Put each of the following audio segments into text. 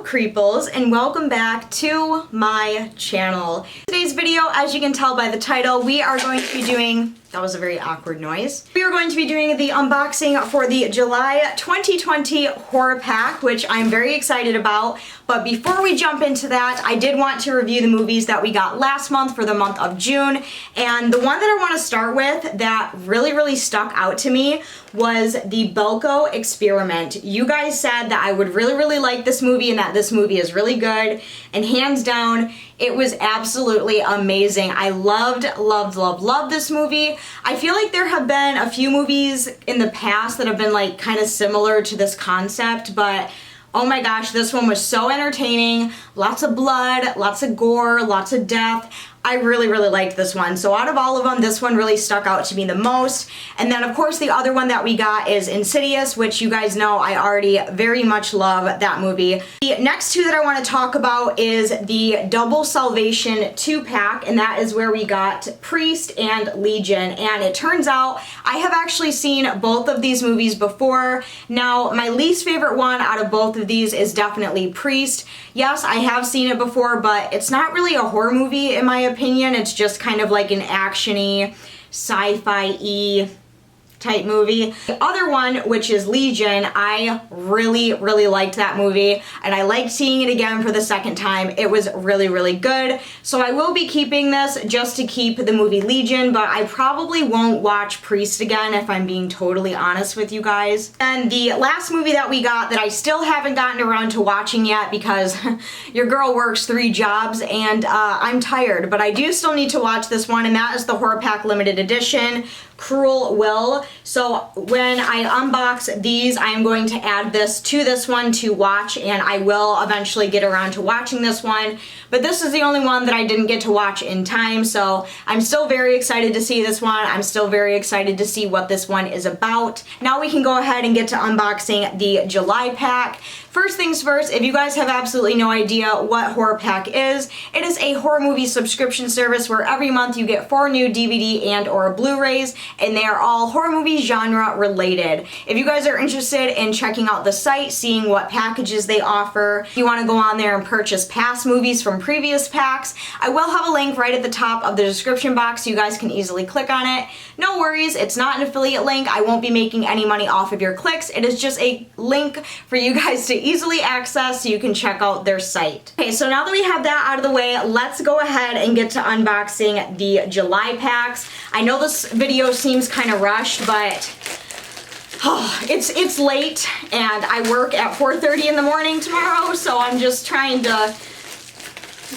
Creeples, and welcome back to my channel. Today's video, as you can tell by the title, we are going to be doing, that was a very awkward noise. We are going to be doing the unboxing for the July 2020 horror pack, which I'm very excited about. But before we jump into that, I did want to review the movies that we got last month for the month of June. And the one that I want to start with that really stuck out to me was the Belko Experiment. You guys said that I would really like this movie and that this movie is really good. And hands down, it was absolutely amazing. I loved this movie. I feel like there have been a few movies in the past that have been like kind of similar to this concept, but oh my gosh, this one was so entertaining. Lots of blood, lots of gore, lots of death. I really liked this one. So out of all of them, this one really stuck out to me the most. And then of course the other one that we got is Insidious, which you guys know I already very much love that movie. The next two that I want to talk about is the Double Salvation 2-pack, and that is where we got Priest and Legion. And it turns out I have actually seen both of these movies before. Now, my least favorite one out of both of these is definitely Priest. Yes, I have seen it before, but it's not really a horror movie in my opinion. It's just kind of like an action-y, sci-fi-y type movie. The other one, which is Legion, I really liked that movie, and I liked seeing it again for the second time. It was really good. So I will be keeping this just to keep the movie Legion, but I probably won't watch Priest again if I'm being totally honest with you guys. And the last movie that we got that I still haven't gotten around to watching yet because your girl works 3 jobs and I'm tired, but I do still need to watch this one, and that is the Horror Pack Limited Edition, Cruel Will. So when I unbox these, I am going to add this to this one to watch, and I will eventually get around to watching this one. But this is the only one that I didn't get to watch in time, so I'm still very excited to see this one. I'm still very excited to see what this one is about. Now we can go ahead and get to unboxing the July pack. First things first, if you guys have absolutely no idea what Horror Pack is, it is a horror movie subscription service where every month you get 4 new DVD and or Blu-rays, and they are all horror movie genre related. If you guys are interested in checking out the site, seeing what packages they offer, if you want to go on there and purchase past movies from previous packs, I will have a link right at the top of the description box so you guys can easily click on it. No worries, it's not an affiliate link. I won't be making any money off of your clicks. It is just a link for you guys to easily access so you can check out their site. Okay, so now that we have that out of the way, let's go ahead and get to unboxing the July packs. I know this video seems kind of rushed, but it's late and I work at 4:30 in the morning tomorrow, so I'm just trying to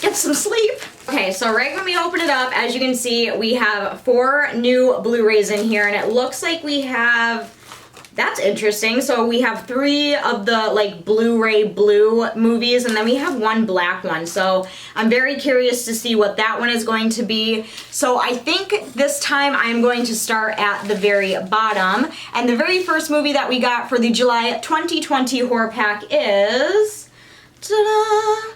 get some sleep. Okay, so right when we open it up, as you can see, we have 4 new Blu-rays in here, and it looks like we have, that's interesting. So we have 3 of the like Blu-ray blue movies, and then we have 1 black one. So I'm very curious to see what that one is going to be. So I think this time I'm going to start at the very bottom. And the very first movie that we got for the July 2020 horror pack is, ta-da!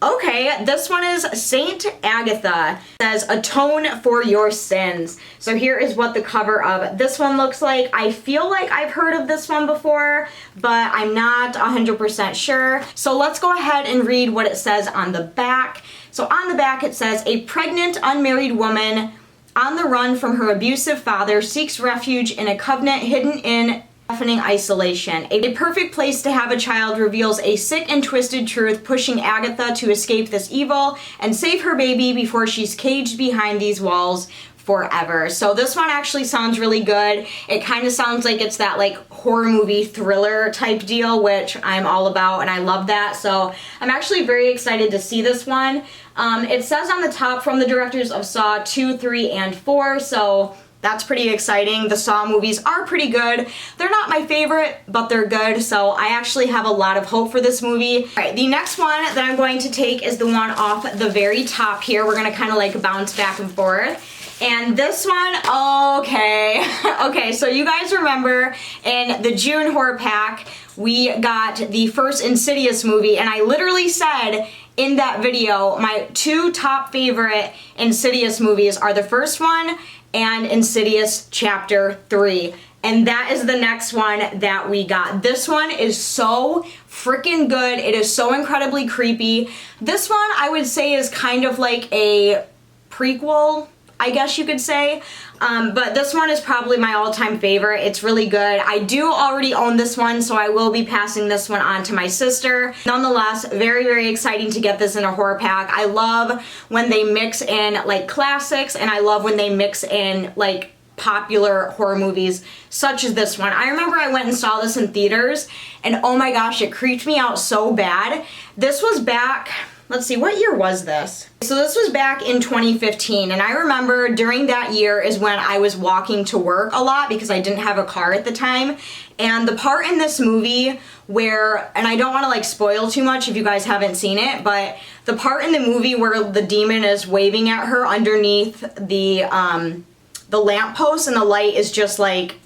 Okay, this one is Saint Agatha. It says, atone for your sins. So here is what the cover of this one looks like. I feel like I've heard of this one before, but I'm not 100% sure. So let's go ahead and read what it says on the back. So on the back it says, a pregnant unmarried woman on the run from her abusive father seeks refuge in a convent hidden in deafening isolation. A perfect place to have a child reveals a sick and twisted truth, pushing Agatha to escape this evil and save her baby before she's caged behind these walls forever. So this one actually sounds really good. It kind of sounds like it's that like horror movie thriller type deal, which I'm all about, and I love that. So I'm actually very excited to see this one. It says on the top, from the directors of Saw 2, 3, and 4, so that's pretty exciting. The Saw movies are pretty good. They're not my favorite, but they're good, so I actually have a lot of hope for this movie. All right, the next one that I'm going to take is the one off the very top here. We're gonna kind of like bounce back and forth. And this one, okay. Okay, so you guys remember in the June horror pack, we got the first Insidious movie, and I literally said in that video, my 2 top favorite Insidious movies are the first one and Insidious Chapter 3. And that is the next one that we got. This one is so freaking good. It is so incredibly creepy. This one I would say is kind of like a prequel, I guess you could say. But this one is probably my all-time favorite. It's really good. I do already own this one, so I will be passing this one on to my sister. Nonetheless, very, very exciting to get this in a horror pack. I love when they mix in like classics, and I love when they mix in like popular horror movies such as this one. I remember I went and saw this in theaters, and oh my gosh, it creeped me out so bad. This was back, let's see, what year was this? So this was back in 2015, and I remember during that year is when I was walking to work a lot because I didn't have a car at the time. And the part in this movie where, and I don't want to like spoil too much if you guys haven't seen it, but the part in the movie where the demon is waving at her underneath the lamppost, and the light is just like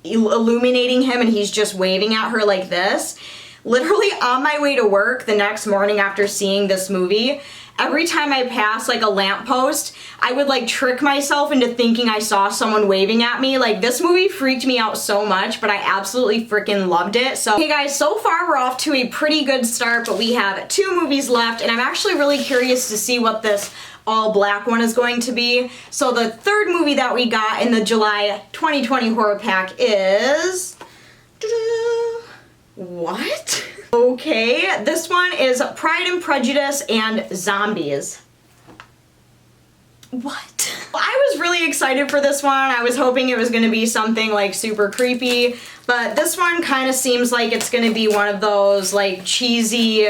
illuminating him, and he's just waving at her like this. Literally on my way to work the next morning after seeing this movie, every time I passed like a lamppost, I would like trick myself into thinking I saw someone waving at me. Like, this movie freaked me out so much, but I absolutely freaking loved it. So, hey guys, so far we're off to a pretty good start, but we have 2 movies left, and I'm actually really curious to see what this all black one is going to be. So the third movie that we got in the July 2020 horror pack is... what? Okay, this one is Pride and Prejudice and Zombies. What? I was really excited for this one. I was hoping it was going to be something like super creepy, but this one kind of seems like it's going to be one of those like cheesy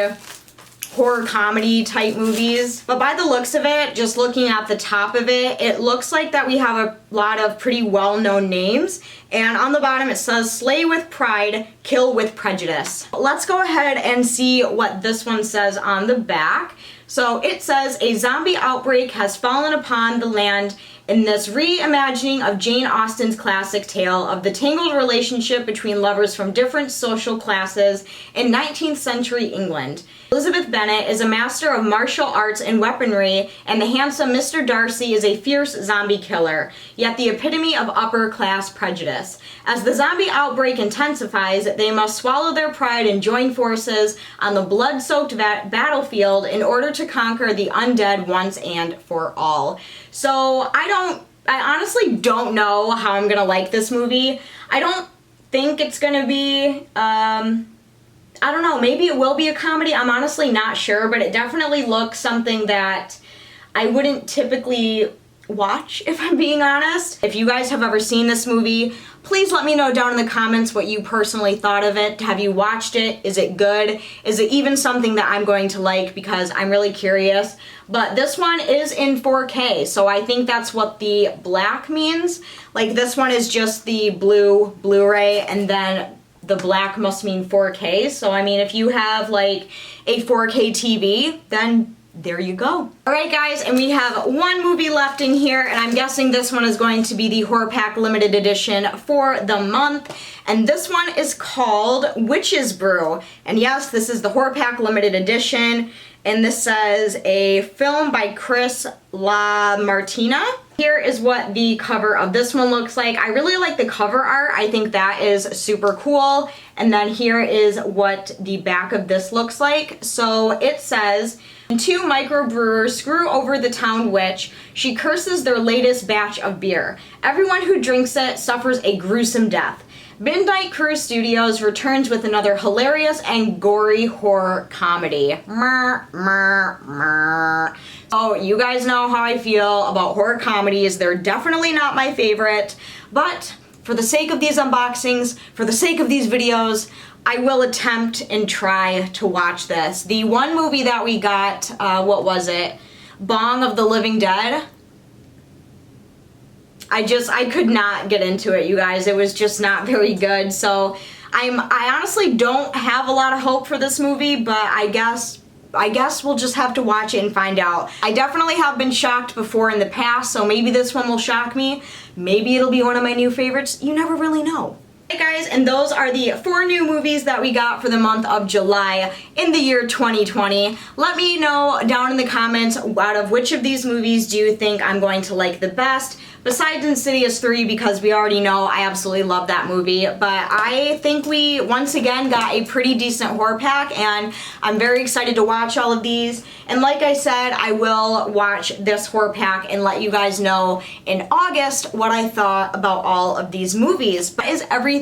horror comedy type movies. But by the looks of it, just looking at the top of it, it looks like that we have a lot of pretty well-known names. And on the bottom it says, slay with pride, kill with prejudice. Let's go ahead and see what this one says on the back. So it says, a zombie outbreak has fallen upon the land in this reimagining of Jane Austen's classic tale of the tangled relationship between lovers from different social classes in 19th century England. Elizabeth Bennet is a master of martial arts and weaponry, and the handsome Mr. Darcy is a fierce zombie killer, yet the epitome of upper-class prejudice. As the zombie outbreak intensifies, they must swallow their pride and join forces on the blood-soaked battlefield in order to conquer the undead once and for all. So I honestly don't know how I'm gonna like this movie. I don't think it's gonna be, I don't know, maybe it will be a comedy. I'm honestly not sure, but it definitely looks something that I wouldn't typically watch, if I'm being honest. If you guys have ever seen this movie, please let me know down in the comments what you personally thought of it. Have you watched it? Is it good? Is it even something that I'm going to like? Because I'm really curious. But this one is in 4K, so I think that's what the black means. Like, this one is just the blue Blu-ray, and then the black must mean 4K. So I mean, if you have like a 4K TV, then there you go. Alright guys, and we have 1 movie left in here, and I'm guessing this one is going to be the Horror Pack Limited Edition for the month. And this one is called Witch's Brew. And yes, this is the Horror Pack Limited Edition. And this says a film by Chris LaMartina. Here is what the cover of this one looks like. I really like the cover art. I think that is super cool. And then here is what the back of this looks like. So it says, 2 microbrewers screw over the town witch. She curses their latest batch of beer. Everyone who drinks it suffers a gruesome death. Midnight Cruise Studios returns with another hilarious and gory horror comedy. Oh, you guys know how I feel about horror comedies. They're definitely not my favorite, but for the sake of these unboxings, for the sake of these videos, I will attempt and try to watch this. The one movie that we got, what was it? Bong of the Living Dead. I could not get into it, you guys. It was just not very good. So I honestly don't have a lot of hope for this movie, but I guess we'll just have to watch it and find out. I definitely have been shocked before in the past, so maybe this one will shock me. Maybe it'll be one of my new favorites. You never really know. Hey guys, and those are the 4 new movies that we got for the month of July in the year 2020. Let me know down in the comments out of which of these movies do you think I'm going to like the best, besides Insidious 3, because we already know I absolutely love that movie. But I think we once again got a pretty decent horror pack, and I'm very excited to watch all of these. And like I said, I will watch this horror pack and let you guys know in August what I thought about all of these movies. That is everything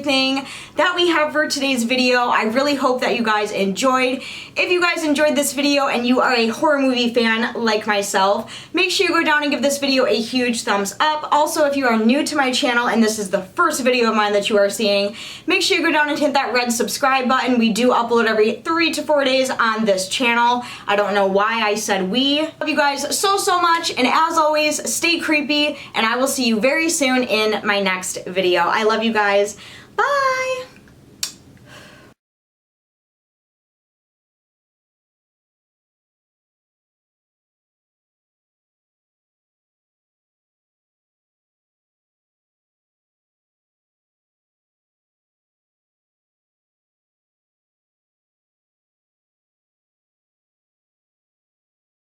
that we have for today's video. I really hope that you guys enjoyed. If you guys enjoyed this video and you are a horror movie fan like myself, make sure you go down and give this video a huge thumbs up. Also, if you are new to my channel and this is the first video of mine that you are seeing, make sure you go down and hit that red subscribe button. We do upload every 3 to 4 days on this channel. I don't know why I said we. Love you guys so much, and as always, stay creepy, and I will see you very soon in my next video. I love you guys. Bye!